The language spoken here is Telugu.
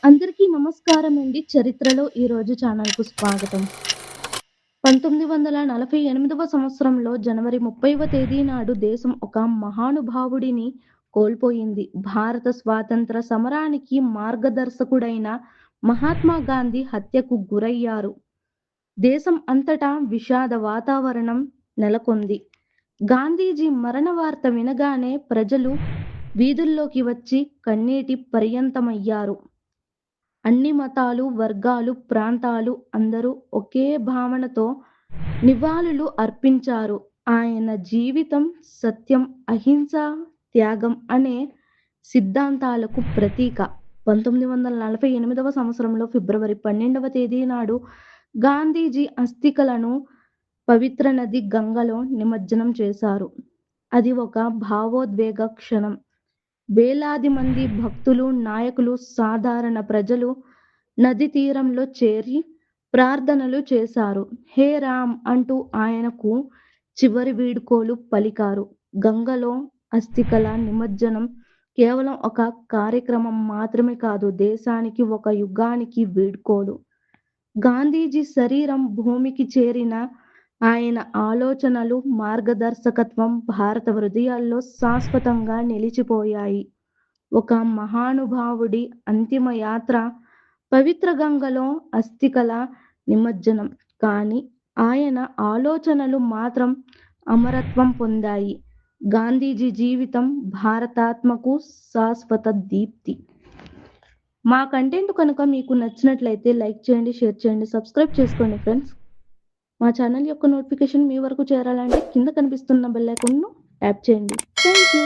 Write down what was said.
అందరికీ నమస్కారం అండి. చరిత్రలో ఈరోజు ఛానల్‌కు స్వాగతం. 1948వ సంవత్సరంలో జనవరి 30వ తేదీ నాడు దేశం ఒక మహానుభావుడిని కోల్పోయింది. భారత స్వాతంత్ర సమరానికి మార్గదర్శకుడైన మహాత్మా గాంధీ హత్యకు గురయ్యారు. దేశం అంతటా విషాద వాతావరణం నెలకొంది. గాంధీజీ మరణ వార్త వినగానే ప్రజలు వీధుల్లోకి వచ్చి కన్నీటి పర్యంతమయ్యారు. అన్ని మతాలు, వర్గాలు, ప్రాంతాలు అందరూ ఒకే భావనతో నివాళులు అర్పించారు. ఆయన జీవితం సత్యం, అహింస, త్యాగం అనే సిద్ధాంతాలకు ప్రతీక. 1948వ సంవత్సరంలో ఫిబ్రవరి 12వ తేదీ నాడు గాంధీజీ అస్థికలను పవిత్ర నది గంగలో నిమజ్జనం చేశారు. అది ఒక భావోద్వేగ క్షణం. వేలాది మంది భక్తులు, నాయకులు, సాధారణ ప్రజలు నది తీరంలో చేరి ప్రార్థనలు చేశారు. హే రామ్ అంటూ ఆయనకు చివరి వీడ్కోలు పలికారు. గంగలో అస్థికల నిమజ్జనం కేవలం ఒక కార్యక్రమం మాత్రమే కాదు, దేశానికి, ఒక యుగానికి వీడ్కోలు. గాంధీజీ శరీరం భూమికి చేరిన ఆయన ఆలోచనలు, మార్గదర్శకత్వం భారత హృదయాల్లో శాశ్వతంగా నిలిచిపోయాయి. ఒక మహానుభావుడి అంతిమ యాత్ర పవిత్ర గంగలో అస్థికల నిమజ్జనం. కానీ ఆయన ఆలోచనలు మాత్రం అమరత్వం పొందాయి. గాంధీజీ జీవితం భారతాత్మకు శాశ్వత దీప్తి. మా కంటెంట్ కనుక మీకు నచ్చినట్లయితే లైక్ చేయండి, షేర్ చేయండి, సబ్స్క్రైబ్ చేసుకోండి ఫ్రెండ్స్. మా ఛానల్ యొక్క నోటిఫికేషన్ మీ వరకు చేరాలంటే కింద కనిపిస్తున్న బెల్ ఐకాన్‌ను ట్యాప్ చేయండి. Thank you.